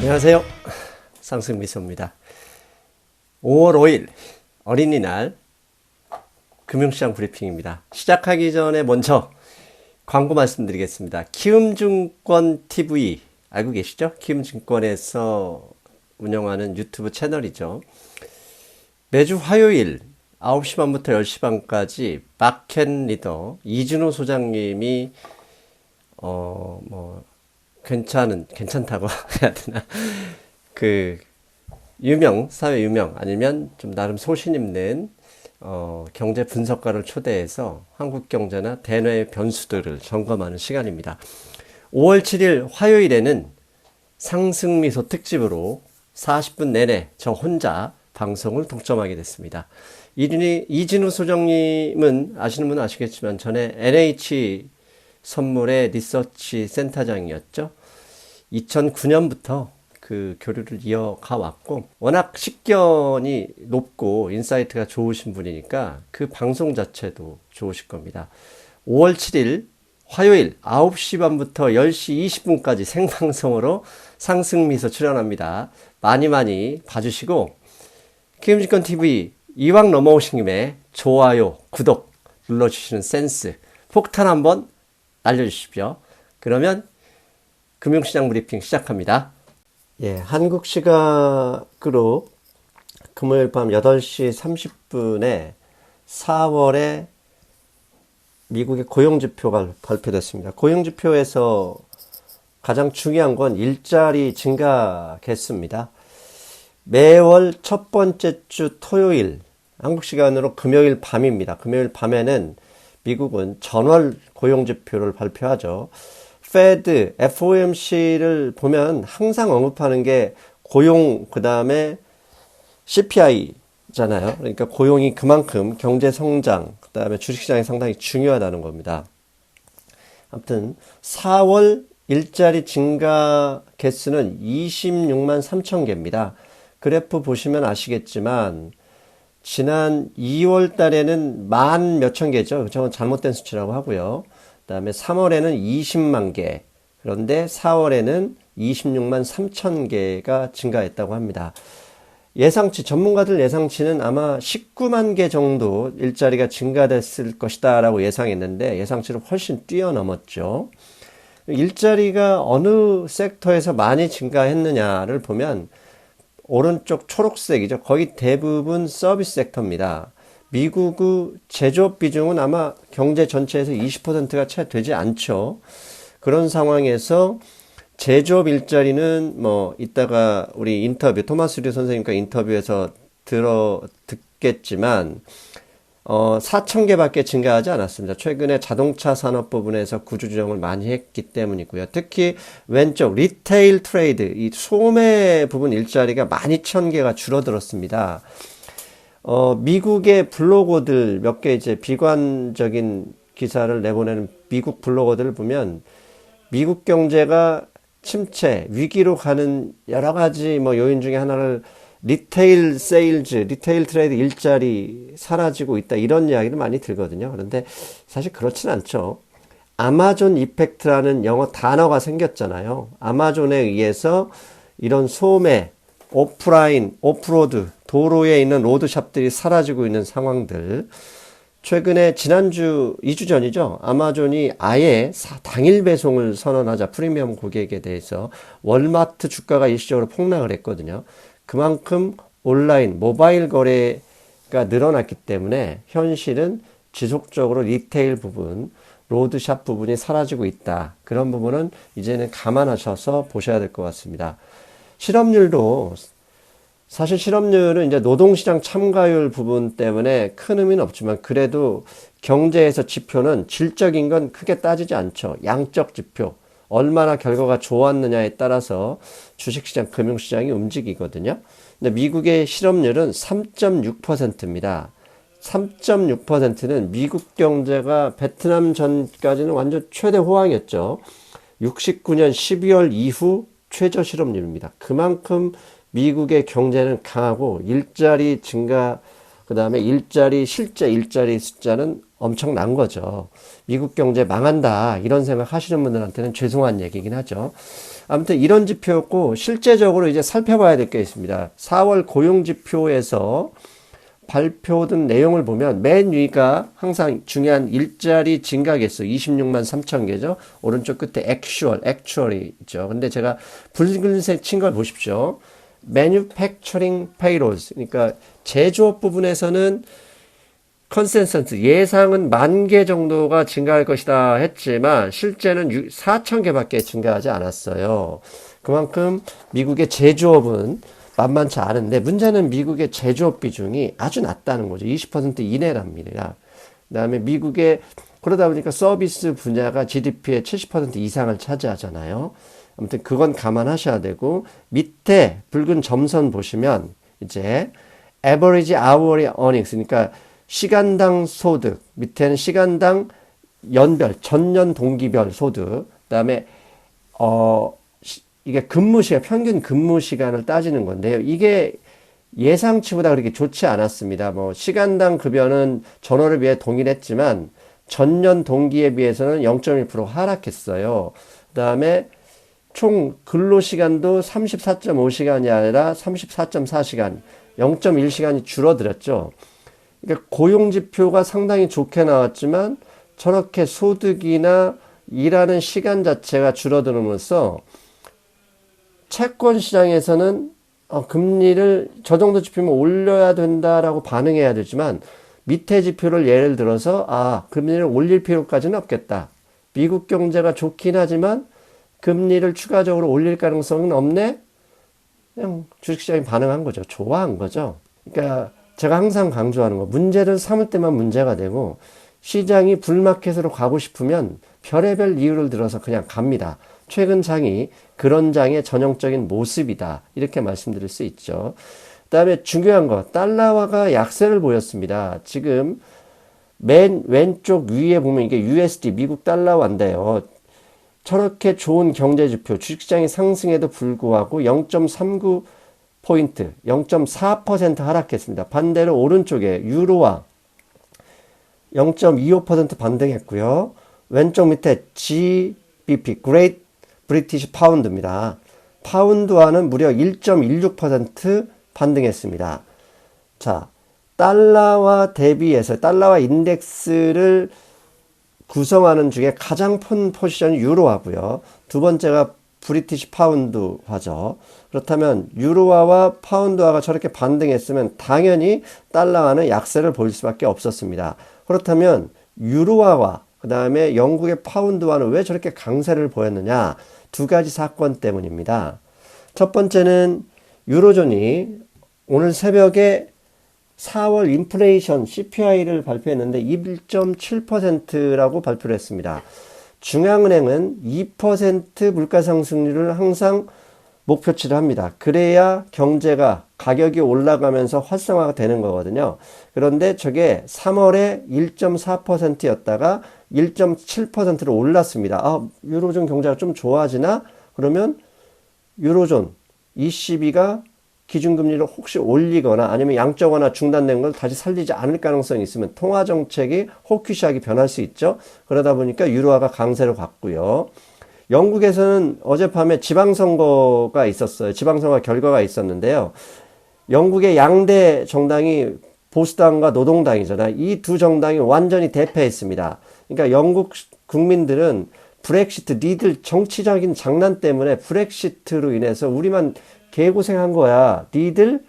안녕하세요. 상승미소입니다. 5월 5일 어린이날 금융시장 브리핑입니다. 시작하기 전에 먼저 광고 말씀드리겠습니다. 키움증권 TV 알고 계시죠? 키움증권에서 운영하는 유튜브 채널이죠. 매주 화요일 9시 반부터 10시 반까지 마켓 리더 이준호 소장님이 괜찮다고 해야 되나? 사회 유명, 아니면 좀 나름 소신 있는, 경제 분석가를 초대해서 한국 경제나 대내의 변수들을 점검하는 시간입니다. 5월 7일 화요일에는 상승미소 특집으로 40분 내내 저 혼자 방송을 독점하게 됐습니다. 이진우 소장님은 아시는 분은 아시겠지만 전에 NH 선물의 리서치 센터장이었죠. 2009년부터 그 교류를 이어가 왔고, 워낙 식견이 높고 인사이트가 좋으신 분이니까 그 방송 자체도 좋으실 겁니다. 5월 7일 화요일 9시 반부터 10시 20분까지 생방송으로 상승미소 출연합니다. 많이 봐주시고, 키움증권TV 이왕 넘어오신 김에 좋아요, 구독 눌러주시는 센스 폭탄 한번 알려주십시오. 그러면 금융시장 브리핑 시작합니다. 한국 시각으로 금요일 밤 8시 30분에 4월에 미국의 고용지표가 발표됐습니다. 고용지표에서 가장 중요한 건 일자리 증가 개수입니다. 매월 첫 번째 주 토요일, 한국 시간으로 금요일 밤입니다. 금요일 밤에는 미국은 전월 고용지표를 발표하죠. 페드, FOMC를 보면 항상 언급하는 게 고용, 그 다음에 CPI잖아요. 그러니까 고용이 그만큼 경제 성장, 그 다음에 주식시장이 상당히 중요하다는 겁니다. 아무튼 4월 일자리 증가 개수는 26만 3천 개입니다. 그래프 보시면 아시겠지만 지난 2월 달에는 만 몇천 개죠. 저건 잘못된 수치라고 하고요. 그 다음에 3월에는 20만 개. 그런데 4월에는 26만 3천 개가 증가했다고 합니다. 전문가들 예상치는 아마 19만 개 정도 일자리가 증가됐을 것이다 라고 예상했는데 예상치를 훨씬 뛰어넘었죠. 일자리가 어느 섹터에서 많이 증가했느냐를 보면 오른쪽 초록색이죠. 거의 대부분 서비스 sek터입니다. 미국의 제조업 비중은 아마 경제 전체에서 20%가 채 되지 않죠. 그런 상황에서 제조업 일자리는 이따가 우리 토마스 류 선생님과 인터뷰에서 듣겠지만 4천 개밖에 증가하지 않았습니다. 최근에 자동차 산업 부분에서 구조조정을 많이 했기 때문이고요. 특히 왼쪽 리테일 트레이드, 이 소매 부분 일자리가 12,000개가 줄어들었습니다. 미국의 블로거들 몇 개 이제 비관적인 기사를 내보내는 미국 블로거들을 보면 미국 경제가 침체, 위기로 가는 여러 가지 요인 중에 하나를 리테일 트레이드 일자리 사라지고 있다 이런 이야기를 많이 들거든요. 그런데 사실 그렇진 않죠. 아마존 이펙트라는 영어 단어가 생겼잖아요. 아마존에 의해서 이런 소매, 오프라인, 오프로드, 도로에 있는 로드샵들이 사라지고 있는 상황들. 최근에 지난주 2주 전이죠. 아마존이 아예 당일 배송을 선언하자 프리미엄 고객에 대해서 월마트 주가가 일시적으로 폭락을 했거든요. 그만큼 온라인, 모바일 거래가 늘어났기 때문에 현실은 지속적으로 리테일 부분, 로드샵 부분이 사라지고 있다. 그런 부분은 이제는 감안하셔서 보셔야 될 것 같습니다. 사실 실업률은 이제 노동시장 참가율 부분 때문에 큰 의미는 없지만 그래도 경제에서 지표는 질적인 건 크게 따지지 않죠. 양적 지표. 얼마나 결과가 좋았느냐에 따라서 주식시장, 금융시장이 움직이거든요. 근데 미국의 실업률은 3.6%입니다. 3.6%는 미국 경제가 베트남 전까지는 완전 최대 호황이었죠. 69년 12월 이후 최저 실업률입니다. 그만큼 미국의 경제는 강하고 일자리 증가, 그 다음에 실제 일자리 숫자는 엄청난 거죠. 미국 경제 망한다 이런 생각 하시는 분들한테는 죄송한 얘기긴 하죠. 아무튼 이런 지표였고, 실제적으로 이제 살펴봐야 될 게 있습니다. 4월 고용지표에서 발표된 내용을 보면 맨 위가 항상 중요한 일자리 증가 개수 26만 3천 개죠. 오른쪽 끝에 actually 있죠. 근데 제가 붉은색 친 걸 보십시오. manufacturing payrolls. 그러니까 제조업 부분에서는 컨센서스 예상은 10,000개 정도가 증가할 것이다 했지만 실제는 4,000개밖에 증가하지 않았어요. 그만큼 미국의 제조업은 만만치 않은데 문제는 미국의 제조업 비중이 아주 낮다는 거죠. 20% 이내랍니다. 그다음에 미국의 그러다 보니까 서비스 분야가 GDP의 70% 이상을 차지하잖아요. 아무튼 그건 감안하셔야 되고 밑에 붉은 점선 보시면 이제 average hourly earnings 그러니까 시간당 소득 밑에는 시간당 연별 전년 동기별 소득 그다음에 이게 근무 시간, 평균 근무 시간을 따지는 건데요. 이게 예상치보다 그렇게 좋지 않았습니다. 뭐, 시간당 급여는 전월에 비해 동일했지만, 전년 동기에 비해서는 0.1% 하락했어요. 그 다음에 총 근로시간도 34.5시간이 아니라 34.4시간, 0.1시간이 줄어들었죠. 그러니까 고용지표가 상당히 좋게 나왔지만, 저렇게 소득이나 일하는 시간 자체가 줄어들면서, 채권 시장에서는 금리를 저 정도 지표면 올려야 된다라고 반응해야 되지만 밑에 지표를 예를 들어서 금리를 올릴 필요까지는 없겠다. 미국 경제가 좋긴 하지만 금리를 추가적으로 올릴 가능성은 없네. 그냥 주식시장이 반응한 거죠. 좋아한 거죠. 그러니까 제가 항상 강조하는 거 문제를 삼을 때만 문제가 되고 시장이 불마켓으로 가고 싶으면 별의별 이유를 들어서 그냥 갑니다. 최근 장이 그런 장의 전형적인 모습이다. 이렇게 말씀드릴 수 있죠. 그 다음에 중요한 거 달러화가 약세를 보였습니다. 지금 맨 왼쪽 위에 보면 이게 USD 미국 달러화인데요. 저렇게 좋은 경제지표 주식시장이 상승에도 불구하고 0.39포인트 0.4% 하락했습니다. 반대로 오른쪽에 유로화 0.25% 반등했고요. 왼쪽 밑에 GBP Great 브리티시 파운드입니다. 파운드화는 무려 1.16% 반등했습니다. 자, 달러와 대비해서 달러와 인덱스를 구성하는 중에 가장 큰 포지션이 유로화고요. 두 번째가 브리티시 파운드화죠. 그렇다면 유로화와 파운드화가 저렇게 반등했으면 당연히 달러화는 약세를 보일 수밖에 없었습니다. 그렇다면 유로화와 그 다음에 영국의 파운드화는 왜 저렇게 강세를 보였느냐? 두 가지 사건 때문입니다. 첫 번째는 유로존이 오늘 새벽에 4월 인플레이션 CPI를 발표했는데 1.7%라고 발표를 했습니다. 중앙은행은 2% 물가 상승률을 항상 목표치를 합니다. 그래야 경제가 가격이 올라가면서 활성화가 되는 거거든요. 그런데 저게 3월에 1.4%였다가 1.7%로 올랐습니다. 유로존 경제가 좀 좋아지나? 그러면 유로존 ECB가 기준금리를 혹시 올리거나 아니면 양적완화 중단된 걸 다시 살리지 않을 가능성이 있으면 통화정책이 호키시하게 변할 수 있죠. 그러다 보니까 유로화가 강세를 갔고요. 영국에서는 어젯밤에 지방선거가 있었어요. 지방선거 결과가 있었는데요. 영국의 양대 정당이 보수당과 노동당이잖아요. 이 두 정당이 완전히 대패했습니다. 그러니까 영국 국민들은 브렉시트, 니들 정치적인 장난 때문에 브렉시트로 인해서 우리만 개고생한 거야. 니들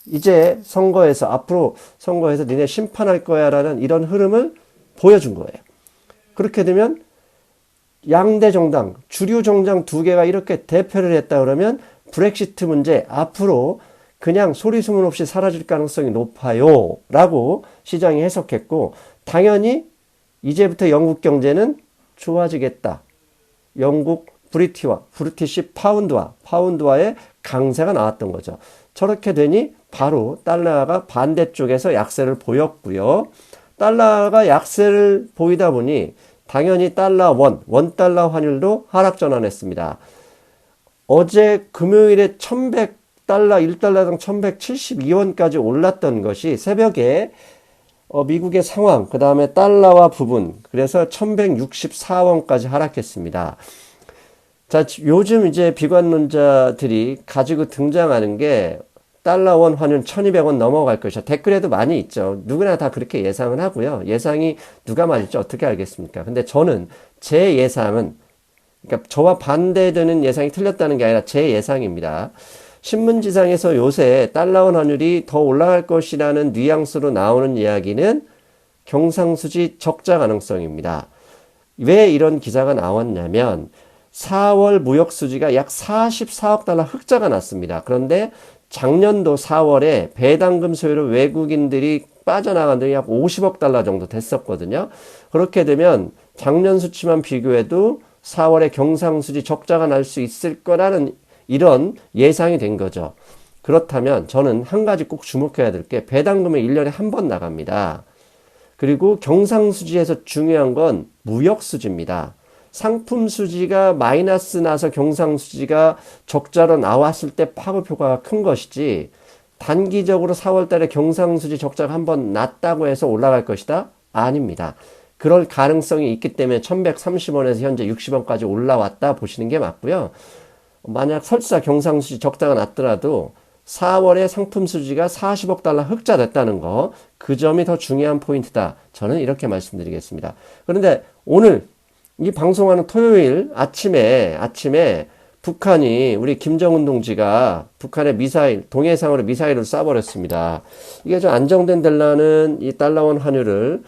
이제 선거에서 앞으로 선거에서 니네 심판할 거야 라는 이런 흐름을 보여준 거예요. 그렇게 되면 양대 정당, 주류 정당 두 개가 이렇게 대표를 했다 그러면 브렉시트 문제 앞으로 그냥 소리 소문 없이 사라질 가능성이 높아요 라고 시장이 해석했고 당연히 이제부터 영국 경제는 좋아지겠다. 영국 브리티시 파운드화의 강세가 나왔던 거죠. 저렇게 되니 바로 달러가 반대쪽에서 약세를 보였고요. 달러가 약세를 보이다 보니 당연히 원달러 환율도 하락 전환했습니다. 어제 금요일에 1,100달러, 1달러당 1,172원까지 올랐던 것이 새벽에 미국의 상황, 그 다음에 달러와 부분, 그래서 1,164원까지 하락했습니다. 자, 요즘 이제 비관론자들이 가지고 등장하는 게 달러원 환율 1200원 넘어갈 것이다. 댓글에도 많이 있죠. 누구나 다 그렇게 예상을 하고요. 예상이 누가 맞을지 어떻게 알겠습니까? 근데 저는 제 예상은, 그러니까 저와 반대되는 예상이 틀렸다는 게 아니라 제 예상입니다. 신문지상에서 요새 달러원 환율이 더 올라갈 것이라는 뉘앙스로 나오는 이야기는 경상수지 적자 가능성입니다. 왜 이런 기사가 나왔냐면 4월 무역수지가 약 44억 달러 흑자가 났습니다. 그런데 작년도 4월에 배당금 소요로 외국인들이 빠져나간 돈이 약 50억 달러 정도 됐었거든요. 그렇게 되면 작년 수치만 비교해도 4월에 경상수지 적자가 날 수 있을 거라는 이런 예상이 된 거죠. 그렇다면 저는 한 가지 꼭 주목해야 될 게 배당금이 1년에 한 번 나갑니다. 그리고 경상수지에서 중요한 건 무역수지입니다. 상품수지가 마이너스 나서 경상수지가 적자로 나왔을 때 파급 효과가 큰 것이지 단기적으로 4월 달에 경상수지 적자가 한번 났다고 해서 올라갈 것이다? 아닙니다. 그럴 가능성이 있기 때문에 1130원에서 현재 60원까지 올라왔다 보시는 게 맞고요. 만약 설사 경상수지 적자가 났더라도 4월에 상품수지가 40억 달러 흑자됐다는 거, 그 점이 더 중요한 포인트다. 저는 이렇게 말씀드리겠습니다. 그런데 오늘 이 방송하는 토요일 아침에 북한이 우리 김정은 동지가 북한의 미사일, 동해상으로 미사일을 쏴버렸습니다. 이게 좀 안정된 데라는 이 달러원 환율을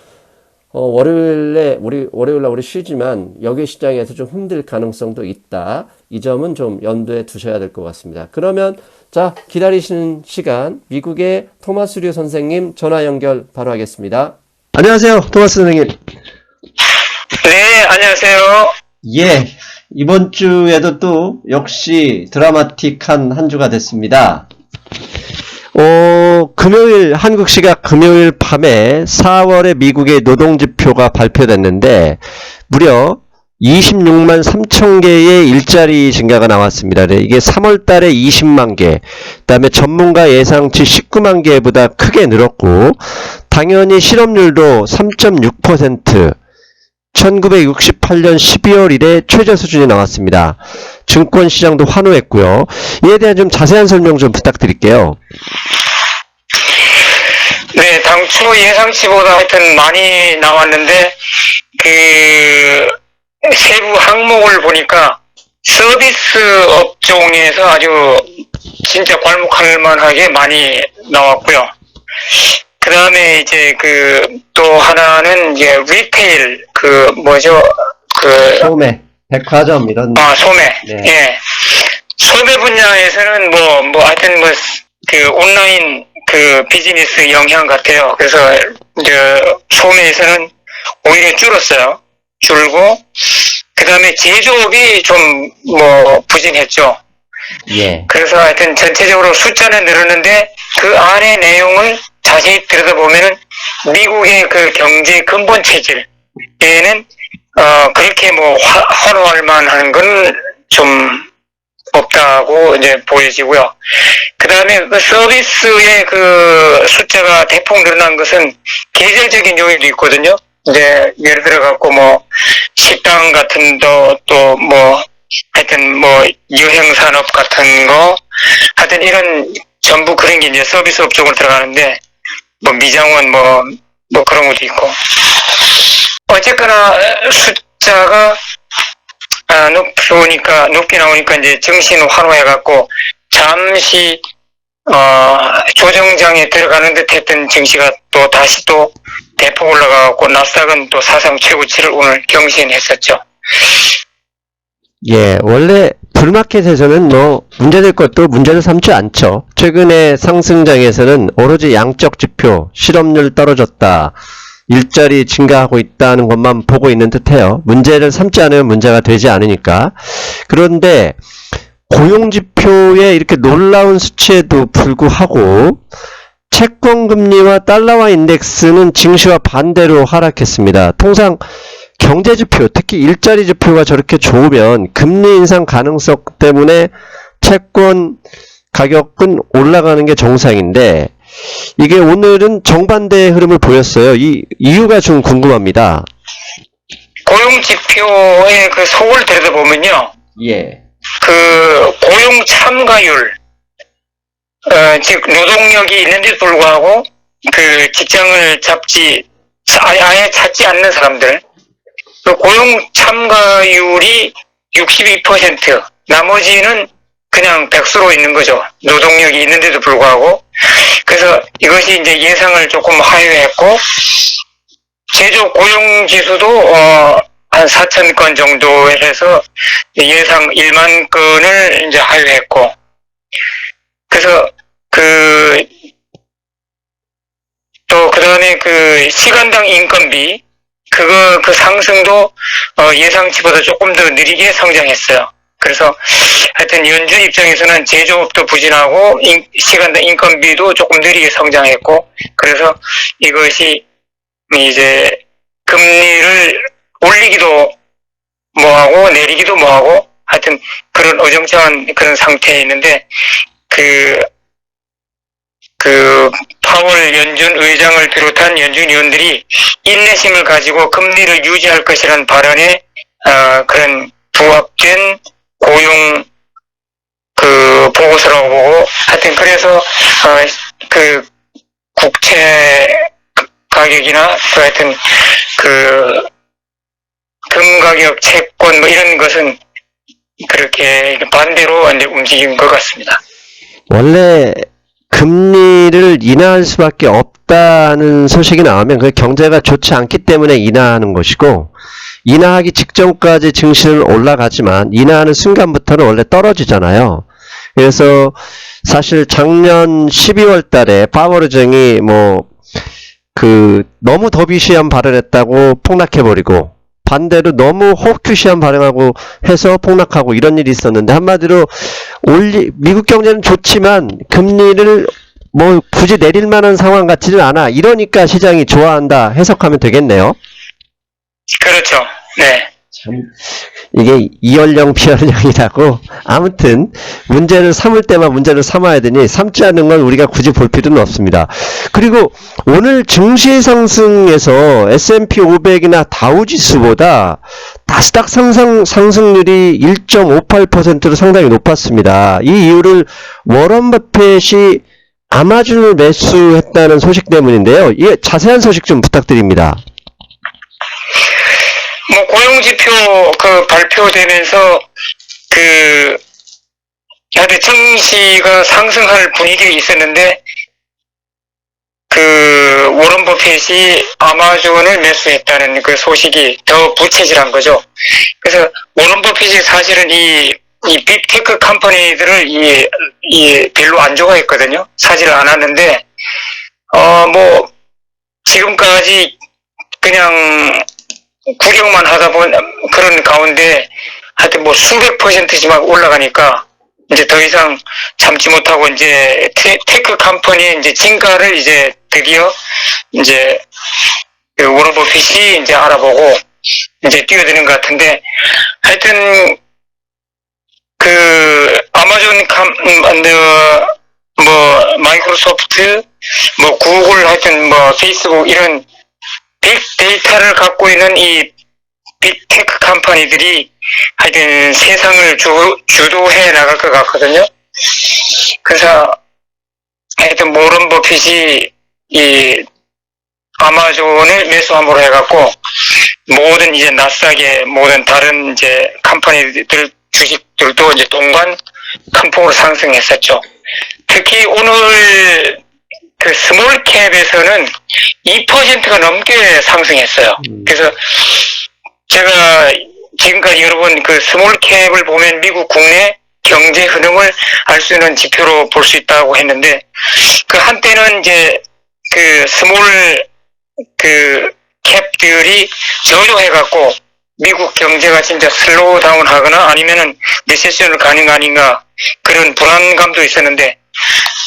월요일날 우리 쉬지만 여기 시장에서 좀 흔들 가능성도 있다. 이 점은 좀 염두에 두셔야 될 것 같습니다. 그러면 자, 기다리시는 시간 미국의 토마스 류 선생님 전화 연결 바로 하겠습니다. 안녕하세요, 토마스 선생님. 네, 안녕하세요. 예, 이번 주에도 또 역시 드라마틱한 한 주가 됐습니다. 금요일, 한국 시각 금요일 밤에 4월의 미국의 노동지표가 발표됐는데, 무려 26만 3천 개의 일자리 증가가 나왔습니다. 이게 3월 달에 20만 개, 그 다음에 전문가 예상치 19만 개보다 크게 늘었고, 당연히 실업률도 3.6%, 1968년 12월 이래 최저 수준이 나왔습니다. 증권시장도 환호했고요. 이에 대한 좀 자세한 설명 좀 부탁드릴게요. 네, 당초 예상치보다 하여튼 많이 나왔는데, 세부 항목을 보니까 서비스 업종에서 아주 진짜 괄목할 만하게 많이 나왔고요. 그 다음에 이제 또 하나는 이제 리테일, 소매, 백화점 이런. 소매. 네. 예. 소매 분야에서는 하여튼 온라인 비즈니스 영향 같아요. 그래서 이제 소매에서는 오히려 줄고, 그 다음에 제조업이 좀 부진했죠. 예. 그래서 하여튼 전체적으로 숫자는 늘었는데 그 안에 내용을 자세히 들여다보면은 미국의 경제 근본 체질에는 그렇게 환호할 만한 건 좀 없다고 이제 보여지고요. 그 다음에 서비스의 숫자가 대폭 늘어난 것은 계절적인 요인도 있거든요. 이제 예를 들어 갖고 식당 같은 또 하여튼 여행 산업 같은 거 하여튼 이런 전부 그런 게 이제 서비스 업종으로 들어가는데 미장원 그런 것도 있고 어쨌거나 숫자가 높게 나오니까 이제 정신 환호해갖고 잠시 조정장에 들어가는 듯 했던 증시가 다시 대폭 올라가고 나스닥은 또 사상 최고치를 오늘 경신했었죠. 예, 원래 불마켓에서는 문제될 것도 문제를 삼지 않죠. 최근에 상승장에서는 오로지 양적 지표, 실업률 떨어졌다, 일자리 증가하고 있다는 것만 보고 있는 듯해요. 문제를 삼지 않으면 문제가 되지 않으니까. 그런데 고용지표에 이렇게 놀라운 수치에도 불구하고 채권금리와 달러화 인덱스는 증시와 반대로 하락했습니다. 통상 경제지표, 특히 일자리 지표가 저렇게 좋으면 금리 인상 가능성 때문에 채권 가격은 올라가는 게 정상인데 이게 오늘은 정반대의 흐름을 보였어요. 이 이유가 좀 궁금합니다. 고용지표의 속을 들여다보면요. 예. 그 고용 참가율, 즉 노동력이 있는데도 불구하고 그 직장을 아예 찾지 않는 사람들, 그 고용 참가율이 62%, 나머지는 그냥 백수로 있는 거죠. 노동력이 있는데도 불구하고. 그래서 이것이 이제 예상을 조금 하회했고, 제조 고용 지수도 한 4,000건 정도 해서 예상 1만 건을 이제 하회했고, 그래서 또 그다음에 그 시간당 인건비 그 상승도 예상치보다 조금 더 느리게 성장했어요. 그래서 하여튼 연준 입장에서는 제조업도 부진하고 시간당 인건비도 조금 느리게 성장했고, 그래서 이것이 이제 금리를 올리기도 뭐하고 내리기도 뭐하고 하여튼 그런 어정쩡한 그런 상태에 있는데, 파월 연준 의장을 비롯한 연준 위원들이 인내심을 가지고 금리를 유지할 것이라는 발언에 그런 부합된 고용 그 보고서라고 보고, 하여튼 그래서 그 국채 가격이나 하여튼 그 금 가격, 채권 뭐 이런 것은 그렇게 반대로 이제 움직인 것 같습니다. 원래 금리를 인하할 수밖에 없다는 소식이 나오면 그 경제가 좋지 않기 때문에 인하하는 것이고, 인하하기 직전까지 증시는 올라가지만 인하하는 순간부터는 원래 떨어지잖아요. 그래서 사실 작년 12월 달에 파월 의장이 너무 더비시한 발언했다고 폭락해버리고, 반대로 너무 호큐시한 발언하고 해서 폭락하고 이런 일이 있었는데, 한마디로 미국 경제는 좋지만 금리를 굳이 내릴 만한 상황 같지는 않아. 이러니까 시장이 좋아한다 해석하면 되겠네요. 그렇죠. 네. 이게 이연령 피연령이라고. 아무튼 문제를 삼을 때만 문제를 삼아야 되니 삼지 않는 건 우리가 굳이 볼 필요는 없습니다. 그리고 오늘 증시 상승에서 S&P 500이나 다우지수보다 나스닥 상승률이 1.58%로 상당히 높았습니다. 이 이유를 워런 버핏이 아마존을 매수했다는 소식 때문인데요. 이 자세한 소식 좀 부탁드립니다. 고용지표 발표되면서 하여튼 증시가 상승할 분위기가 있었는데, 워런 버핏이 아마존을 매수했다는 그 소식이 더 부채질한 거죠. 그래서 워런 버핏이 사실은 이 빅테크 컴퍼니들을 별로 안 좋아했거든요. 사지를 않았는데, 지금까지 그냥 구경만 하다 본 그런 가운데 하여튼 수백 %씩 막 올라가니까 이제 더 이상 참지 못하고 이제 테크 컴퍼니의 이제 진가를 이제 드디어 이제 워런 버핏이 이제 알아보고 이제 뛰어드는 것 같은데, 하여튼 아마존 마이크로소프트 구글 하여튼 페이스북 이런 빅데이터를 갖고 있는 이 빅테크 컴퍼니들이 하여튼 세상을 주도해 나갈 것 같거든요. 그래서 하여튼 워런 버핏이 이 아마존을 매수함으로 해갖고 모든 이제 나스닥의 모든 다른 이제 컴퍼니들 주식들도 이제 동반 큰 폭으로 상승했었죠. 특히 오늘 스몰캡에서는 2%가 넘게 상승했어요. 그래서 제가 지금까지 여러 번 스몰캡을 보면 미국 국내 경제 흐름을 알 수 있는 지표로 볼 수 있다고 했는데, 한때는 이제 스몰 캡들이 저조해갖고 미국 경제가 진짜 슬로우 다운 하거나 아니면은 리세션을 가는 거 아닌가 그런 불안감도 있었는데,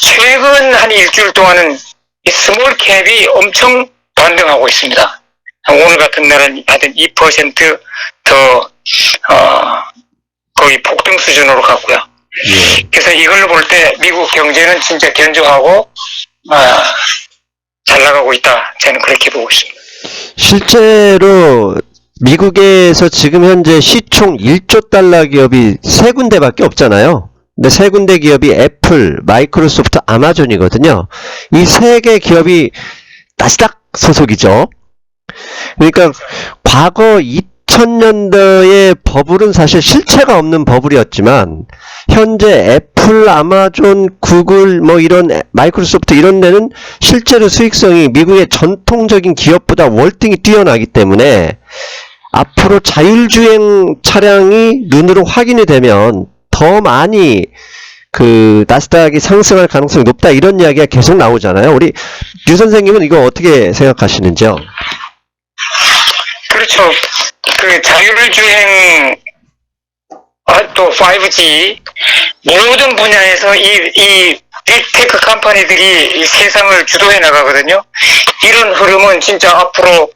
최근 한 일주일 동안은 이 스몰 캡이 엄청 반등하고 있습니다. 오늘 같은 날은 하여튼 2% 더 거의 폭등 수준으로 갔고요. 그래서 이걸로 볼 때 미국 경제는 진짜 견조하고 잘 나가고 있다. 저는 그렇게 보고 있습니다. 실제로 미국에서 지금 현재 시총 1조 달러 기업이 세 군데밖에 없잖아요. 근데 세 군데 기업이 애플, 마이크로소프트, 아마존이거든요. 이 세 개 기업이 나스닥 소속이죠. 그러니까 과거 2000년대의 버블은 사실 실체가 없는 버블이었지만 현재 애플, 아마존, 구글, 뭐 이런 마이크로소프트 이런 데는 실제로 수익성이 미국의 전통적인 기업보다 월등히 뛰어나기 때문에 앞으로 자율주행 차량이 눈으로 확인이 되면 더 많이 그 나스닥이 상승할 가능성이 높다 이런 이야기가 계속 나오잖아요. 우리 유 선생님은 이거 어떻게 생각하시는지요? 그렇죠. 그 자율주행, 또 5G, 모든 분야에서 이 빅테크 컴퍼니들이 이 세상을 주도해 나가거든요. 이런 흐름은 진짜 앞으로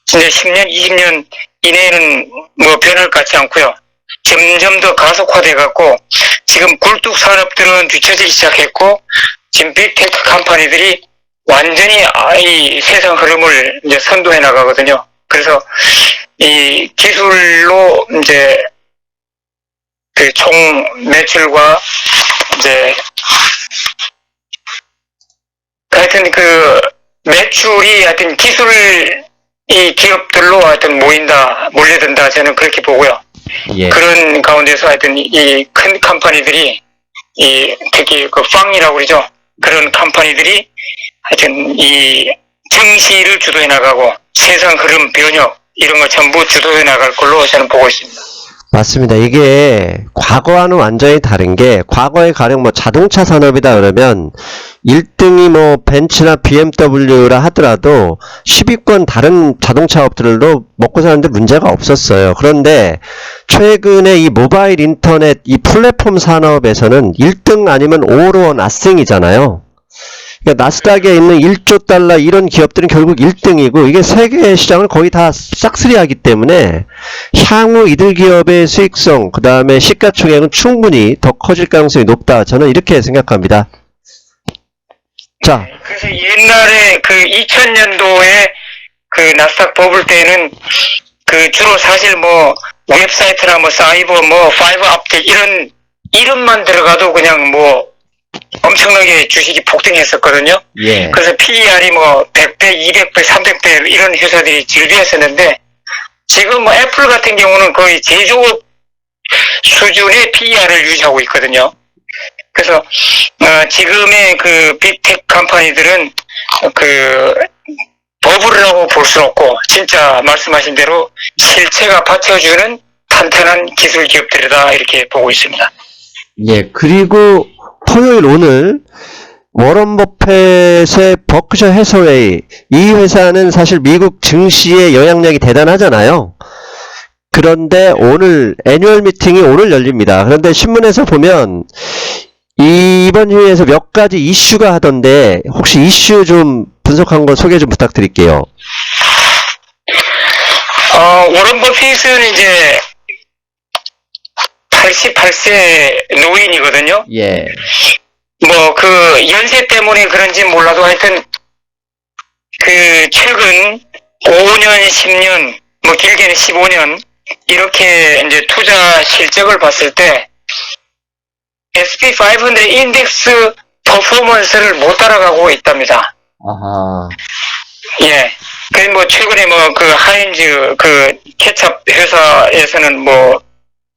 진짜 10년, 20년 이내에는 뭐 변할 것 같지 않고요. 점점 더 가속화돼 갖고 지금 굴뚝 산업들은 뒤처지기 시작했고 지금 빅테크 컴퍼니들이 완전히 이 세상 흐름을 이제 선도해 나가거든요. 그래서 이 기술로 이제 그 총 매출과 이제 하여튼 그 매출이 하여튼 기술 이 기업들로 하여튼 몰려든다 저는 그렇게 보고요. 예. 그런 가운데서 하여튼 이 큰 컴퍼니들이 이 특히 그 팡이라고 그러죠. 그런 컴퍼니들이 하여튼 이 증시를 주도해 나가고 세상 흐름 변혁 이런 걸 전부 주도해 나갈 걸로 저는 보고 있습니다. 맞습니다. 이게 과거와는 완전히 다른 게 과거에 가령 뭐 자동차 산업이다 그러면 1등이 뭐 벤츠나 BMW라 하더라도 10위권 다른 자동차 업들도 먹고 사는데 문제가 없었어요. 그런데 최근에 이 모바일 인터넷 이 플랫폼 산업에서는 1등 아니면 오로 나싱이잖아요. 그러니까 나스닥에 있는 1조 달러 이런 기업들은 결국 1등이고 이게 세계 시장을 거의 다 싹쓸이하기 때문에 향후 이들 기업의 수익성 그 다음에 시가총액은 충분히 더 커질 가능성이 높다. 저는 이렇게 생각합니다. 자, 그래서 옛날에 그 2000년도에 그 나스닥 버블 때는 그 주로 사실 뭐 웹사이트나 뭐 사이버 뭐 파이버 업텍 이런 이름만 들어가도 그냥 뭐 엄청나게 주식이 폭등했었거든요. 예. 그래서 PER이 뭐 100배, 200배, 300배 이런 회사들이 질비했었는데 지금 뭐 애플 같은 경우는 거의 제조업 수준의 PER을 유지하고 있거든요. 그래서 지금의 그 빅테크 컴퍼니들은 그 버블이라고 볼 수는 없고 진짜 말씀하신 대로 실체가 받쳐주는 탄탄한 기술 기업들이다 이렇게 보고 있습니다. 예. 그리고 토요일 오늘 워런 버펫의 버크셔 해서웨이 이 회사는 사실 미국 증시의 영향력이 대단하잖아요. 그런데 오늘 애뉴얼 미팅이 오늘 열립니다. 그런데 신문에서 보면 이번 회의에서 몇 가지 이슈가 하던데 혹시 이슈 좀 분석한 거 소개 좀 부탁드릴게요. 워런 버핏은 이제 88세 노인이거든요. 예. 뭐 그 연세 때문에 그런지 몰라도 하여튼 그 최근 5년, 10년, 뭐 길게는 15년 이렇게 이제 투자 실적을 봤을 때 SP500 인덱스 퍼포먼스를 못 따라가고 있답니다. 아하. 예. 그 뭐 최근에 뭐 그 하인즈 그 케첩 회사에서는 뭐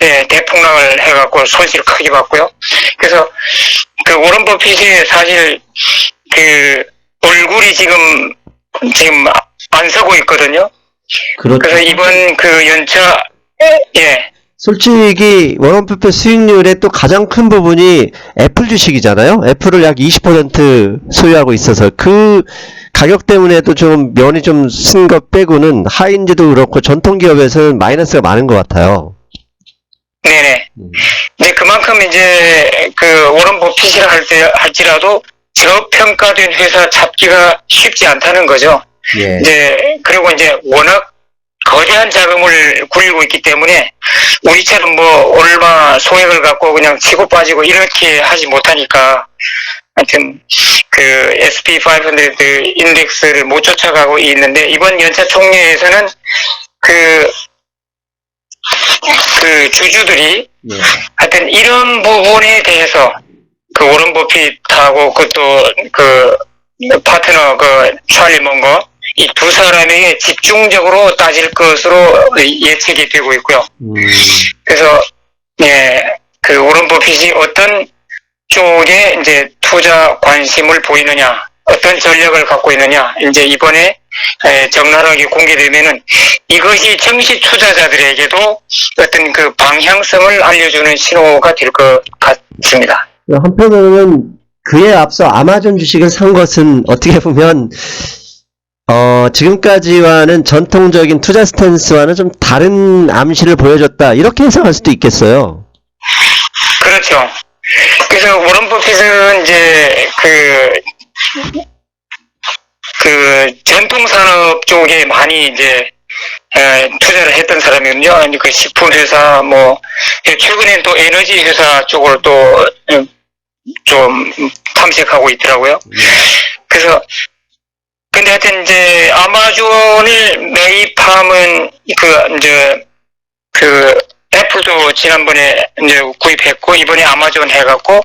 예, 대폭락을 해갖고 손실을 크게 봤고요. 그래서 그 워런 버핏이 사실 그 얼굴이 지금 안 서고 있거든요. 그렇죠. 그래서 이번 그 연차 예. 솔직히 워런 버핏 수익률의 또 가장 큰 부분이 애플 주식이잖아요. 애플을 약 20% 소유하고 있어서 그 가격 때문에도 좀 면이 좀 쓴 것 빼고는 하인즈도 그렇고 전통 기업에서는 마이너스가 많은 것 같아요. 네네. 이제 그만큼 이제 그 워런 버핏이라 할지라도 저평가된 회사 잡기가 쉽지 않다는 거죠. 예. 이제 그리고 이제 워낙 거대한 자금을 굴리고 있기 때문에 우리처럼 뭐 얼마 소액을 갖고 그냥 치고 빠지고 이렇게 하지 못하니까 하여튼 그 SP500 인덱스를 못 쫓아가고 있는데 이번 연차 총회에서는 그 그 주주들이 예. 하여튼 이런 부분에 대해서 그 워런 버핏하고 그 파트너 그 찰리 먼거 이 두 사람에게 집중적으로 따질 것으로 예측이 되고 있고요. 그래서 예, 그 워런 버핏이 어떤 쪽에 이제 투자 관심을 보이느냐, 어떤 전략을 갖고 있느냐, 이제 이번에 적나라하게 공개되면은 이것이 정시 투자자들에게도 어떤 그 방향성을 알려주는 신호가 될 것 같습니다. 한편으로는 그에 앞서 아마존 주식을 산 것은 어떻게 보면 지금까지와는 전통적인 투자 스탠스와는 좀 다른 암시를 보여줬다, 이렇게 해석할 수도 있겠어요. 그렇죠. 그래서 워런 버핏은 이제 그 전통산업 쪽에 많이 이제 투자를 했던 사람이거든요. 그 식품회사 최근엔 또 에너지 회사 쪽으로 또 좀 탐색하고 있더라고요. 그래서 근데 하여튼 이제 아마존을 매입하면 애플도 지난번에 이제 구입했고 이번에 아마존 해갖고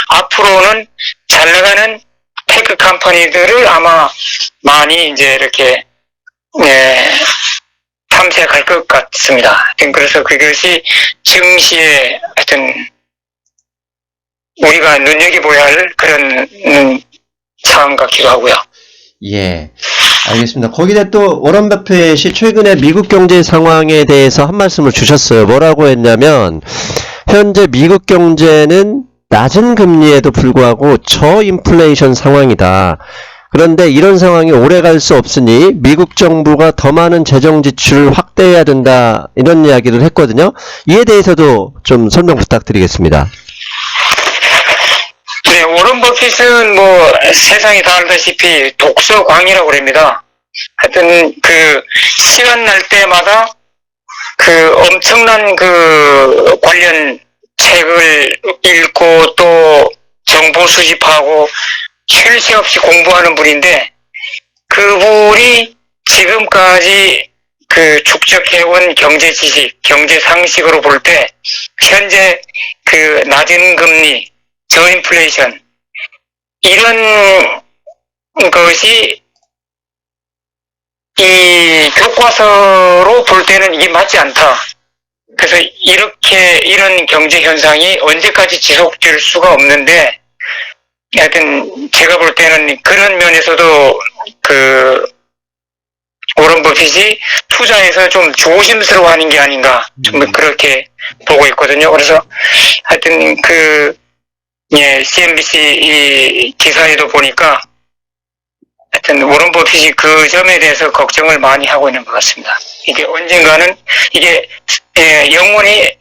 앞으로는 잘 나가는 테크 컴퍼니들을 아마 많이 이제 이렇게 탐색할 것 같습니다. 하여튼 그래서 그것이 증시에 하여튼 우리가 눈여겨봐야 할 그런 상황 같기도 하고요. 예, 알겠습니다. 거기다 또 워런 버핏이 최근에 미국 경제 상황에 대해서 한 말씀을 주셨어요. 뭐라고 했냐면 현재 미국 경제는 낮은 금리에도 불구하고 저인플레이션 상황이다. 그런데 이런 상황이 오래 갈 수 없으니 미국 정부가 더 많은 재정 지출을 확대해야 된다, 이런 이야기를 했거든요. 이에 대해서도 좀 설명 부탁드리겠습니다. 네, 워런 버핏은 세상이 다 알다시피 독서광이라고 그럽니다. 하여튼 시간 날 때마다 엄청난 관련 책을 읽고 또 정보 수집하고 쉴 새 없이 공부하는 분인데, 그분이 지금까지 축적해온 경제 지식, 경제 상식으로 볼 때 현재 낮은 금리, 저인플레이션 이런 것이 이 교과서로 볼 때는 이게 맞지 않다. 그래서 이런 경제 현상이 언제까지 지속될 수가 없는데, 하여튼 제가 볼 때는 그런 면에서도 워런 버핏이 투자에서 좀 조심스러워하는 게 아닌가, 좀 그렇게 보고 있거든요. 그래서 하여튼 CNBC 이 기사에도 보니까 하여튼 워런 버핏이 그 점에 대해서 걱정을 많이 하고 있는 것 같습니다. 이게 언젠가는 이게 영원히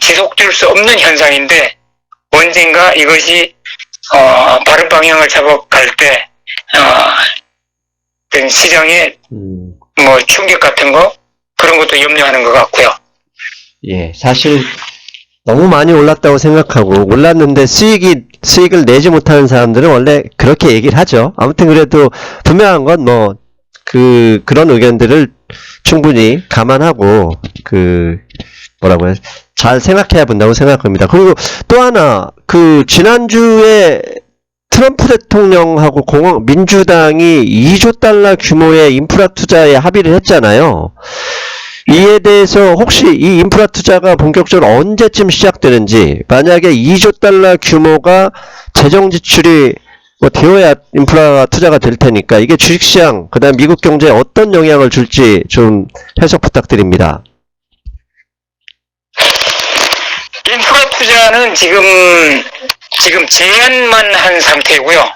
지속될 수 없는 현상인데 언젠가 이것이 바른 방향을 잡아갈 때 어떤 시장에 충격 같은 거 그런 것도 염려하는 것 같고요. 예, 사실 너무 많이 올랐다고 생각하고 올랐는데 수익을 내지 못하는 사람들은 원래 그렇게 얘기를 하죠. 아무튼 그래도 분명한 건 그런 의견들을 충분히 감안하고 뭐라고 해야, 잘 생각해야 본다고 생각합니다. 그리고 또 하나, 지난주에 트럼프 대통령하고 민주당이 2조 달러 규모의 인프라 투자에 합의를 했잖아요. 이에 대해서 혹시 이 인프라 투자가 본격적으로 언제쯤 시작되는지, 만약에 2조 달러 규모가 재정 지출이 되어야 인프라 투자가 될 테니까 이게 주식시장, 그 다음 미국 경제에 어떤 영향을 줄지 좀 해석 부탁드립니다. 인프라 투자는 지금 제안만 한 상태고요.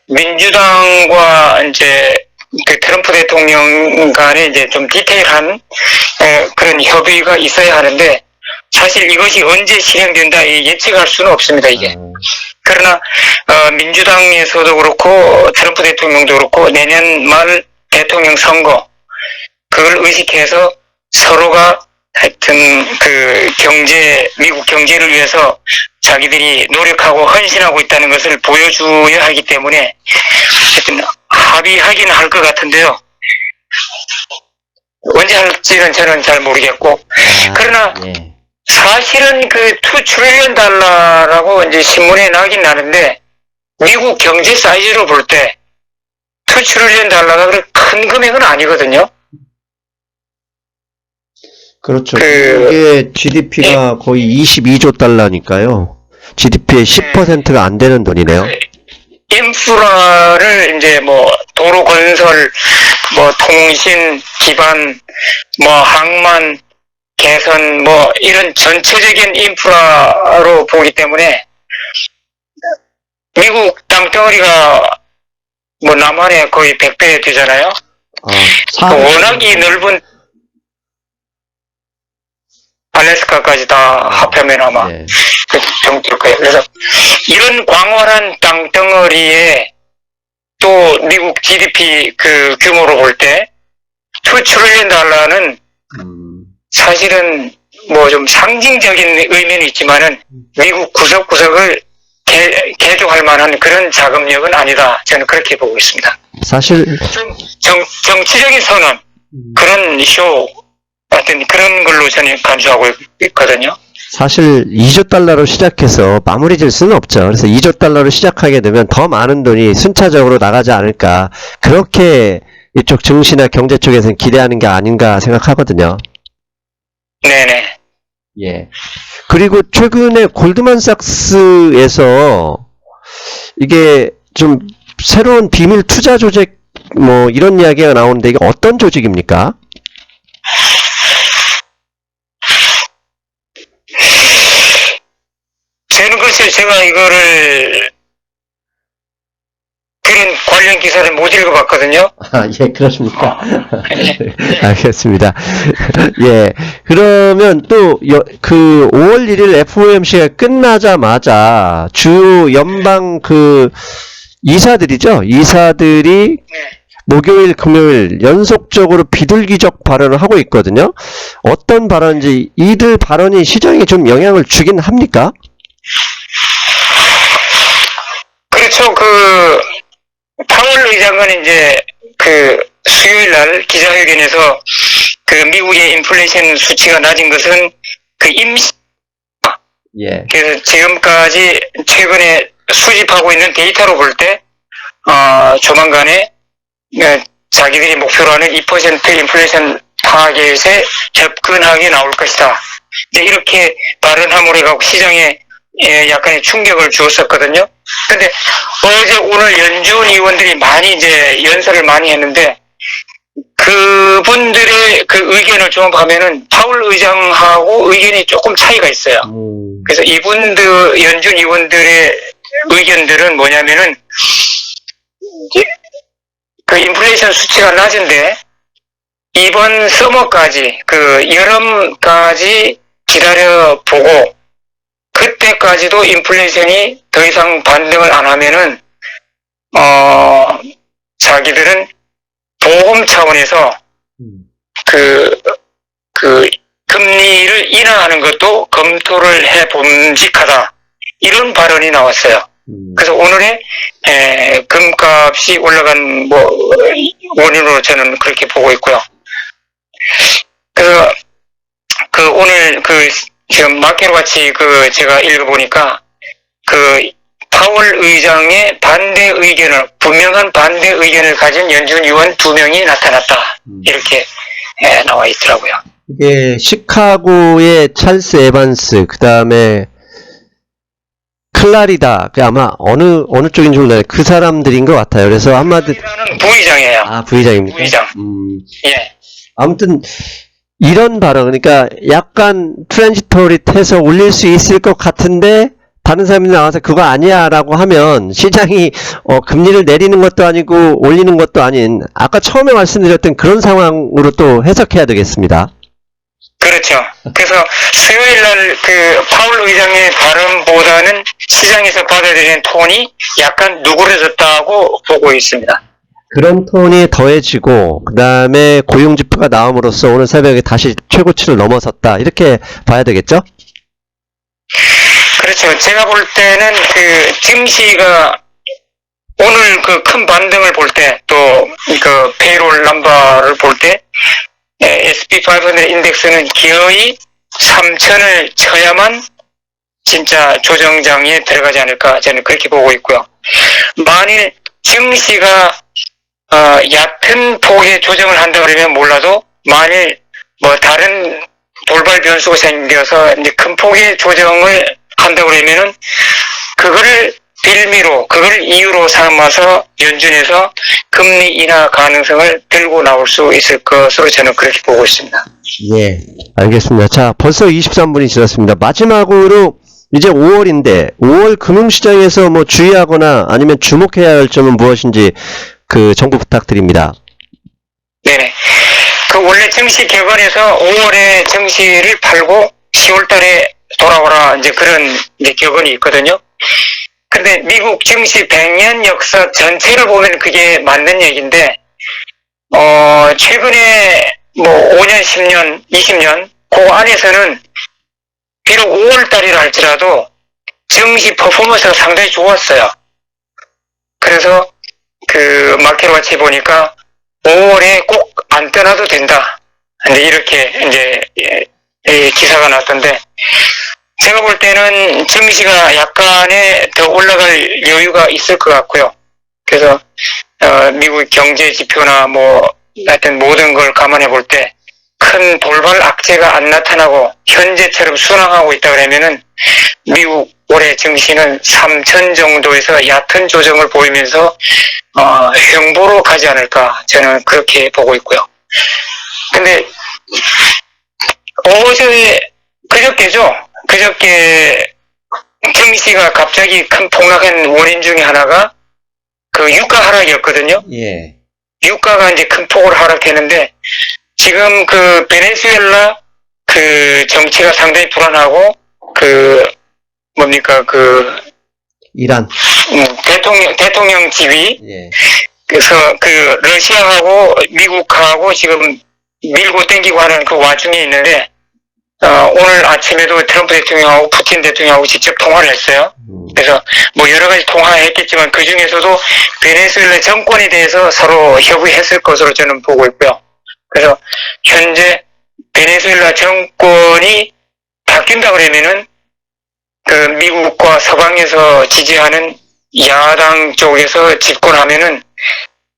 민주당과 이제 트럼프 대통령 간에 이제 좀 디테일한 그런 협의가 있어야 하는데, 사실 이것이 언제 실행된다 예측할 수는 없습니다, 이게. 그러나 민주당에서도 그렇고 트럼프 대통령도 그렇고 내년 말 대통령 선거 그걸 의식해서 서로가 하여튼 미국 경제를 위해서 자기들이 노력하고 헌신하고 있다는 것을 보여줘야 하기 때문에 하여튼 합의하기는 할 것 같은데요. 언제 할지는 저는 잘 모르겠고. 그러나 예. 사실은 그 2 트릴리언 달러라고 이제 신문에 나긴 나는데 미국 경제 사이즈로 볼 때 2 트릴리언 달러가 그렇게 큰 금액은 아니거든요. 그렇죠. 그- 이게 GDP가 거의 22조 달러니까요. GDP의 10%가 안 되는 돈이네요. 인프라를 이제 뭐 도로 건설, 뭐 통신 기반, 뭐 항만 개선, 뭐 이런 전체적인 인프라로 보기 때문에 미국 땅덩어리가 뭐 남한의 거의 100배 되잖아요. 워낙이 넓은 알래스카까지 다 합하면 아마 예. 그 정도일 거예요. 그래서 이런 광활한 땅덩어리에 또 미국 GDP 그 규모로 볼 때 2 트릴리언 달러는 사실은 뭐 좀 상징적인 의미는 있지만은 미국 구석구석을 개조할 만한 그런 자금력은 아니다. 저는 그렇게 보고 있습니다. 사실 정치적인 선언, 그런 쇼 같은 그런 걸로 저는 간주하고 있거든요. 사실 2조 달러로 시작해서 마무리 질 수는 없죠. 그래서 2조 달러로 시작하게 되면 더 많은 돈이 순차적으로 나가지 않을까. 그렇게 이쪽 증시나 경제 쪽에서는 기대하는 게 아닌가 생각하거든요. 네네. 예. 그리고 최근에 골드만삭스에서 이게 좀 새로운 비밀 투자 조직 뭐 이런 이야기가 나오는데 이게 어떤 조직입니까? 저는 글쎄 제가 이거를 그런 관련 기사를 못 읽어봤거든요. 아, 예, 그렇습니까? 알겠습니다. 예. 그러면 또, 그, 5월 1일 FOMC가 끝나자마자 주요 연방 이사들이죠? 이사들이 목요일, 금요일 연속적으로 비둘기적 발언을 하고 있거든요? 어떤 발언인지 이들 발언이 시장에 좀 영향을 주긴 합니까? 그렇죠. 파월 의장은 이제 수요일 날 기자회견에서 미국의 인플레이션 수치가 낮은 것은 예. 그래서 지금까지 최근에 수집하고 있는 데이터로 볼 때, 조만간에 자기들이 목표로 하는 2% 인플레이션 타겟에 접근하게 나올 것이다. 이제 이렇게 발언함으로 해갖고 시장에 약간의 충격을 주었었거든요. 근데 어제 오늘 연준 의원들이 많이 이제 연설을 많이 했는데 그분들의 그 의견을 종합하면은 파월 의장하고 의견이 조금 차이가 있어요. 그래서 연준 의원들의 의견들은 뭐냐면은 그 인플레이션 수치가 낮은데 이번 서머까지 여름까지 기다려보고 그때까지도 인플레이션이 더 이상 반등을 안 하면은 자기들은 보험 차원에서 금리를 인하하는 것도 검토를 해 봄직하다. 이런 발언이 나왔어요. 그래서 오늘의 금값이 올라간 원인으로 저는 그렇게 보고 있고요. 오늘 지금 마켓같이 제가 읽어보니까 파월 의장의 분명한 반대 의견을 가진 연준 의원 2명이 나타났다. 이렇게 나와 있더라고요. 이게 시카고의 찰스 에반스, 그 다음에 클라리다, 아마 어느 쪽인 줄 몰라요. 그 사람들인 것 같아요. 그래서 한마디. 부의장이에요. 아, 부의장입니까? 부의장. 예. 아무튼 이런 발언, 그러니까 약간 트랜지토리해서 올릴 수 있을 것 같은데 다른 사람이 나와서 그거 아니야라고 하면 시장이 금리를 내리는 것도 아니고 올리는 것도 아닌 아까 처음에 말씀드렸던 그런 상황으로 또 해석해야 되겠습니다. 그렇죠. 그래서 수요일 날 파월 의장의 발언보다는 시장에서 받아들이는 톤이 약간 누그러졌다고 보고 있습니다. 그런 톤이 더해지고 그 다음에 고용지표가 나옴으로써 오늘 새벽에 다시 최고치를 넘어섰다. 이렇게 봐야 되겠죠? 그렇죠. 제가 볼 때는 증시가 오늘 큰 반등을 볼 때 또 페이롤 넘버를 볼 때 SP500 인덱스는 기어이 3,000을 쳐야만 진짜 조정장에 들어가지 않을까 저는 그렇게 보고 있고요. 만일 증시가 얕은 폭의 조정을 한다 그러면 몰라도 만일 뭐 다른 돌발 변수가 생겨서 이제 큰 폭의 조정을 한다 그러면은 그거를 빌미로 그걸 이유로 삼아서 연준에서 금리 인하 가능성을 들고 나올 수 있을 것으로 저는 그렇게 보고 있습니다. 예, 알겠습니다. 자, 벌써 23분이 지났습니다. 마지막으로 이제 5월인데 5월 금융시장에서 뭐 주의하거나 아니면 주목해야 할 점은 무엇인지 그 정보 부탁드립니다. 네네. 그 원래 증시 격언에서 5월에 증시를 팔고 10월 달에 돌아오라 이제 그런 이제 격언이 있거든요. 근데 미국 증시 100년 역사 전체를 보면 그게 맞는 얘기인데, 최근에 뭐 5년, 10년, 20년, 그 안에서는 비록 5월 달이라 할지라도 증시 퍼포먼스가 상당히 좋았어요. 그래서 그 마켓워치 보니까 5월에 꼭 안 떠나도 된다. 이제 이렇게 이제 기사가 났던데, 제가 볼 때는 증시가 약간의 더 올라갈 여유가 있을 것 같고요. 그래서 미국 경제 지표나 뭐 하여튼 모든 걸 감안해 볼 때 큰 돌발 악재가 안 나타나고 현재처럼 순항하고 있다 그러면은 미국 올해 증시는 3천 정도에서 얕은 조정을 보이면서 횡보로 가지 않을까 저는 그렇게 보고 있고요. 근데 그저께 증시가 갑자기 큰 폭락한 원인 중에 하나가 그 유가 하락이었거든요. 예. 유가가 이제 큰 폭으로 하락했는데 지금 그 베네수엘라 그 정치가 상당히 불안하고 그 뭡니까 그 이란. 대통령 지위. 예. 그래서 그 러시아하고 미국하고 지금 밀고 땡기고 하는 그 와중에 있는데 오늘 아침에도 트럼프 대통령하고 푸틴 대통령하고 직접 통화를 했어요. 그래서 뭐 여러 가지 통화했겠지만 그 중에서도 베네수엘라 정권에 대해서 서로 협의했을 것으로 저는 보고 있고요. 그래서 현재 베네수엘라 정권이 바뀐다 그러면은 그 미국과 서방에서 지지하는 야당 쪽에서 집권하면은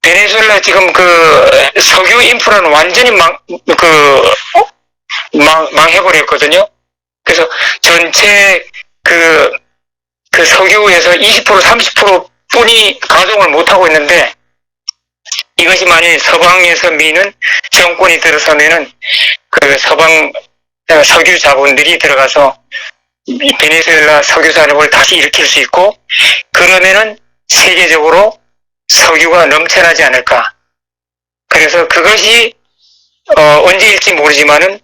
베네수엘라 지금 그 석유 인프라는 완전히 망해버렸거든요. 그래서 전체 그 석유에서 20% 30% 뿐이 가동을 못하고 있는데 이것이 만일 서방에서 미는 정권이 들어서면은 그 서방 석유 자본들이 들어가서 베네수엘라 석유 산업을 다시 일으킬 수 있고 그러면은 세계적으로 석유가 넘쳐나지 않을까. 그래서 그것이 언제일지 모르지만은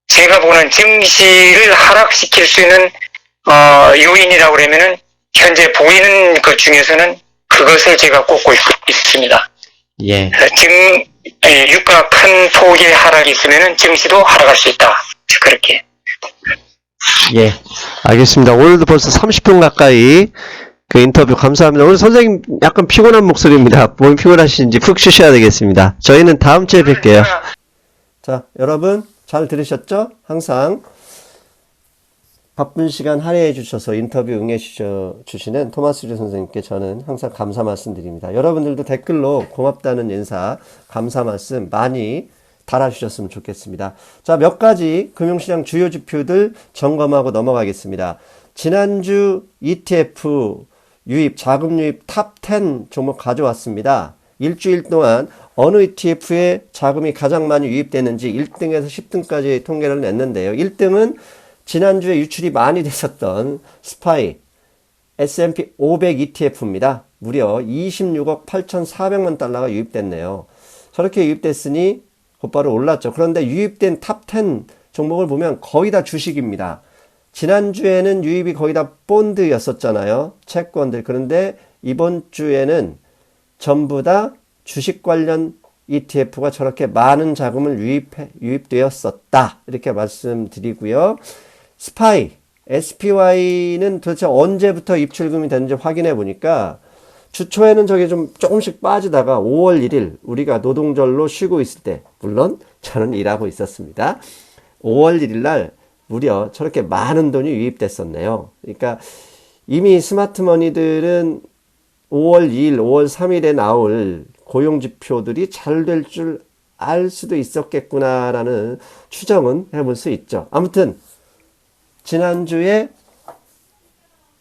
제가 보는 증시를 하락시킬 수 있는 요인이라고 그러면은 현재 보이는 것 중에서는 그것을 제가 꼽고 있습니다. 예. 지금 유가 큰 폭의 하락이 있으면은 증시도 하락할 수 있다. 그렇게. 예. 알겠습니다. 오늘도 벌써 30분 가까이 그 인터뷰 감사합니다. 오늘 선생님 약간 피곤한 목소리입니다. 몸이 피곤하신지 푹 쉬셔야 되겠습니다. 저희는 다음 주에 뵐게요. 자, 여러분 잘 들으셨죠? 항상 바쁜 시간 할애해 주셔서 인터뷰 응해 주시는 토마스 류 선생님께 저는 항상 감사 말씀드립니다. 여러분들도 댓글로 고맙다는 인사, 감사 말씀 많이 달아주셨으면 좋겠습니다. 자, 몇 가지 금융시장 주요 지표들 점검하고 넘어가겠습니다. 지난주 ETF 유입, 자금 유입 탑 10 종목 가져왔습니다. 일주일 동안 어느 ETF에 자금이 가장 많이 유입되는지 1등에서 10등까지 통계를 냈는데요. 1등은 지난주에 유출이 많이 됐었던 스파이 S&P 500 ETF입니다. 무려 26억 8,400만 달러가 유입됐네요. 저렇게 유입됐으니 곧바로 올랐죠. 그런데 유입된 탑 10 종목을 보면 거의 다 주식입니다. 지난주에는 유입이 거의 다 본드였었잖아요. 채권들. 그런데 이번 주에는 전부 다 주식 관련 ETF가 저렇게 많은 자금을 유입되었었다. 이렇게 말씀드리고요. 스파이, SPY는 도대체 언제부터 입출금이 되는지 확인해 보니까 주초에는 저게 좀 조금씩 빠지다가 5월 1일 우리가 노동절로 쉬고 있을 때, 물론 저는 일하고 있었습니다. 5월 1일 날 무려 저렇게 많은 돈이 유입됐었네요. 그러니까 이미 스마트머니들은 5월 2일, 5월 3일에 나올 고용지표들이 잘 될 줄 알 수도 있었겠구나라는 추정은 해볼 수 있죠. 아무튼 지난주에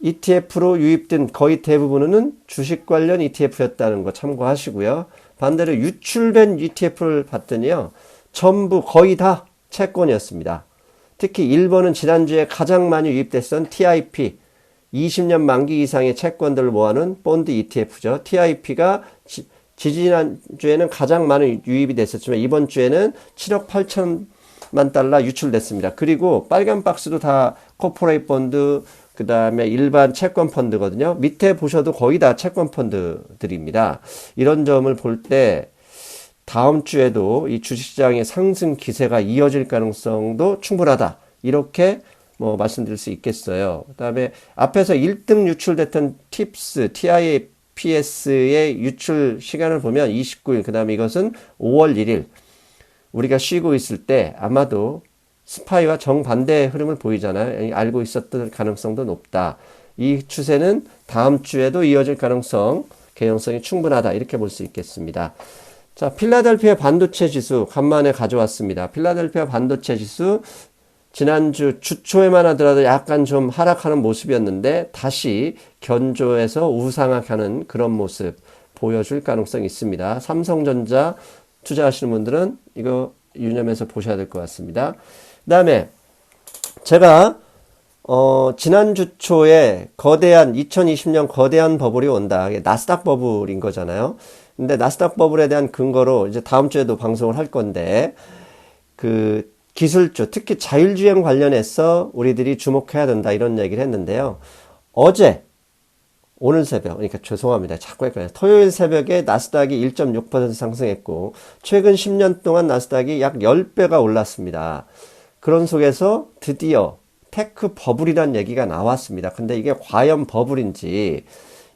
ETF로 유입된 거의 대부분은 주식 관련 ETF였다는 거 참고하시고요. 반대로 유출된 ETF를 봤더니요, 전부 거의 다 채권이었습니다. 특히 1번은 지난주에 가장 많이 유입됐던 TIP, 20년 만기 이상의 채권들을 모아놓은 본드 ETF죠. TIP가 지지난주에는 가장 많은 유입이 됐었지만 이번 주에는 7억 8천만 달러 유출됐습니다. 그리고 빨간 박스도 다 코퍼레이트 펀드, 그 다음에 일반 채권 펀드거든요. 밑에 보셔도 거의 다 채권 펀드들입니다. 이런 점을 볼 때 다음 주에도 이 주식시장의 상승 기세가 이어질 가능성도 충분하다. 이렇게 뭐 말씀드릴 수 있겠어요. 그 다음에 앞에서 1등 유출됐던 TIPS의 유출 시간을 보면 29일, 그 다음에 이것은 5월 1일. 우리가 쉬고 있을 때 아마도 스파이와 정반대의 흐름을 보이잖아요. 알고 있었던 가능성도 높다. 이 추세는 다음 주에도 이어질 개연성이 충분하다. 이렇게 볼 수 있겠습니다. 자, 필라델피아 반도체 지수 간만에 가져왔습니다. 필라델피아 반도체 지수 지난주 주초에만 하더라도 약간 좀 하락하는 모습이었는데 다시 견조해서 우상향하는 그런 모습 보여줄 가능성이 있습니다. 삼성전자 투자하시는 분들은 이거 유념해서 보셔야 될 것 같습니다. 그 다음에 제가 지난주 초에 2020년 거대한 버블이 온다. 이게 나스닥 버블인 거잖아요. 근데 나스닥 버블에 대한 근거로 이제 다음 주에도 방송을 할 건데, 그 기술주, 특히 자율주행 관련해서 우리들이 주목해야 된다 이런 얘기를 했는데요. 오늘 새벽, 그러니까 죄송합니다. 자꾸 헷갈려요. 토요일 새벽에 나스닥이 1.6% 상승했고 최근 10년 동안 나스닥이 약 10배가 올랐습니다. 그런 속에서 드디어 테크 버블이라는 얘기가 나왔습니다. 근데 이게 과연 버블인지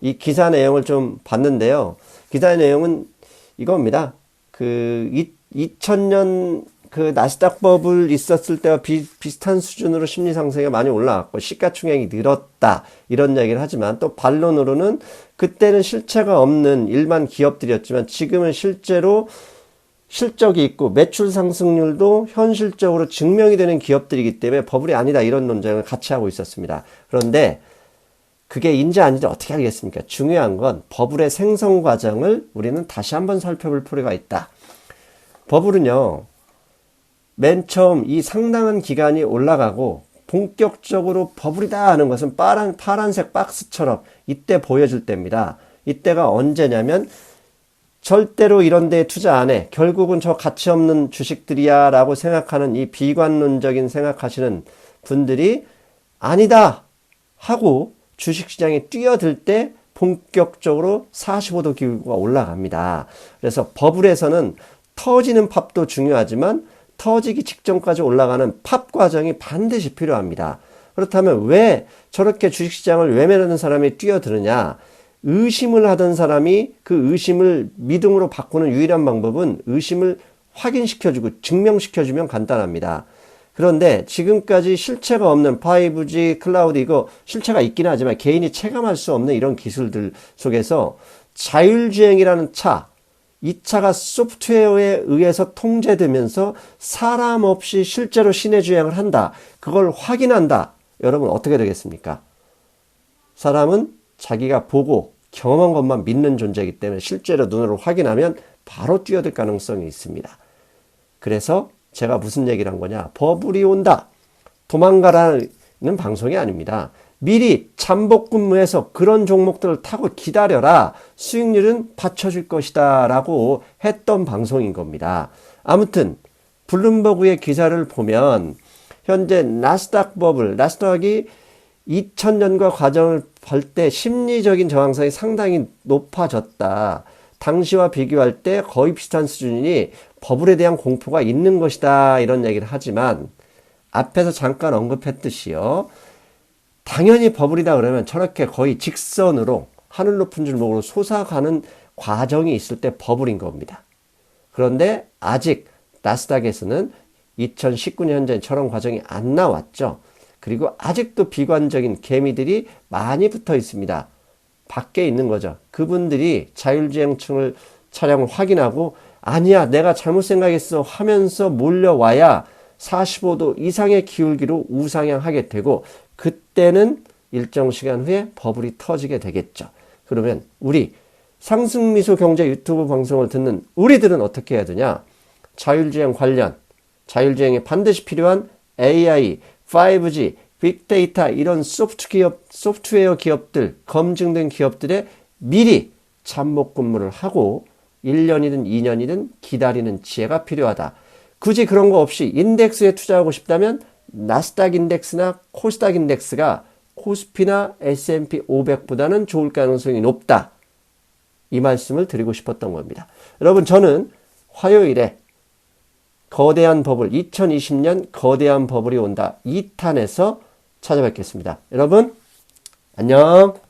이 기사 내용을 좀 봤는데요. 기사 내용은 이겁니다. 2000년 그 나스닥 버블 있었을 때와 비슷한 수준으로 심리 상승이 많이 올라왔고 시가총액이 늘었다 이런 얘기를 하지만 또 반론으로는 그때는 실체가 없는 일반 기업들이었지만 지금은 실제로 실적이 있고 매출 상승률도 현실적으로 증명이 되는 기업들이기 때문에 버블이 아니다 이런 논쟁을 같이 하고 있었습니다. 그런데 그게 인지 아닌지 어떻게 알겠습니까? 중요한 건 버블의 생성 과정을 우리는 다시 한번 살펴볼 필요가 있다. 버블은요, 맨 처음 이 상당한 기간이 올라가고 본격적으로 버블이다 하는 것은 파란색 박스처럼 이때 보여줄 때입니다. 이때가 언제냐면 절대로 이런 데에 투자 안 해. 결국은 저 가치 없는 주식들이야 라고 생각하는 이 비관론적인 생각하시는 분들이 아니다 하고 주식시장에 뛰어들 때 본격적으로 45도 기울기가 올라갑니다. 그래서 버블에서는 터지는 팝도 중요하지만 터지기 직전까지 올라가는 팝 과정이 반드시 필요합니다. 그렇다면 왜 저렇게 주식시장을 외면하는 사람이 뛰어드느냐? 의심을 하던 사람이 그 의심을 믿음으로 바꾸는 유일한 방법은 의심을 확인시켜주고 증명시켜주면 간단합니다. 그런데 지금까지 실체가 없는 5G 클라우드 이거 실체가 있긴 하지만 개인이 체감할 수 없는 이런 기술들 속에서 자율주행이라는 이 차가 소프트웨어에 의해서 통제되면서 사람 없이 실제로 시내 주행을 한다. 그걸 확인한다. 여러분 어떻게 되겠습니까? 사람은 자기가 보고 경험한 것만 믿는 존재이기 때문에 실제로 눈으로 확인하면 바로 뛰어들 가능성이 있습니다. 그래서 제가 무슨 얘기를 한 거냐? 버블이 온다. 도망가라는 방송이 아닙니다. 미리 잠복 근무해서 그런 종목들을 타고 기다려라. 수익률은 받쳐줄 것이다 라고 했던 방송인 겁니다. 아무튼 블룸버그의 기사를 보면 현재 나스닥 버블, 나스닥이 2000년과 과정을 볼 때 심리적인 저항성이 상당히 높아졌다. 당시와 비교할 때 거의 비슷한 수준이니 버블에 대한 공포가 있는 것이다. 이런 얘기를 하지만 앞에서 잠깐 언급했듯이요. 당연히 버블이다 그러면 저렇게 거의 직선으로 하늘 높은 줄목으로 솟아가는 과정이 있을 때 버블인 겁니다. 그런데 아직 나스닥에서는 2019년 현재 저런 과정이 안 나왔죠. 그리고 아직도 비관적인 개미들이 많이 붙어 있습니다. 밖에 있는 거죠. 그분들이 자율주행층을 차량을 확인하고 아니야 내가 잘못 생각했어 하면서 몰려와야 45도 이상의 기울기로 우상향하게 되고 그때는 일정 시간 후에 버블이 터지게 되겠죠. 그러면 우리 상승미소 경제 유튜브 방송을 듣는 우리들은 어떻게 해야 되냐? 자율주행 관련, 자율주행에 반드시 필요한 AI, 5G, 빅데이터 이런 소프트웨어 기업들, 검증된 기업들에 미리 잠복 근무를 하고 1년이든 2년이든 기다리는 지혜가 필요하다. 굳이 그런 거 없이 인덱스에 투자하고 싶다면 나스닥 인덱스나 코스닥 인덱스가 코스피나 S&P 500보다는 좋을 가능성이 높다. 이 말씀을 드리고 싶었던 겁니다. 여러분 저는 화요일에 거대한 버블 2020년 거대한 버블이 온다 2탄에서 찾아뵙겠습니다. 여러분 안녕.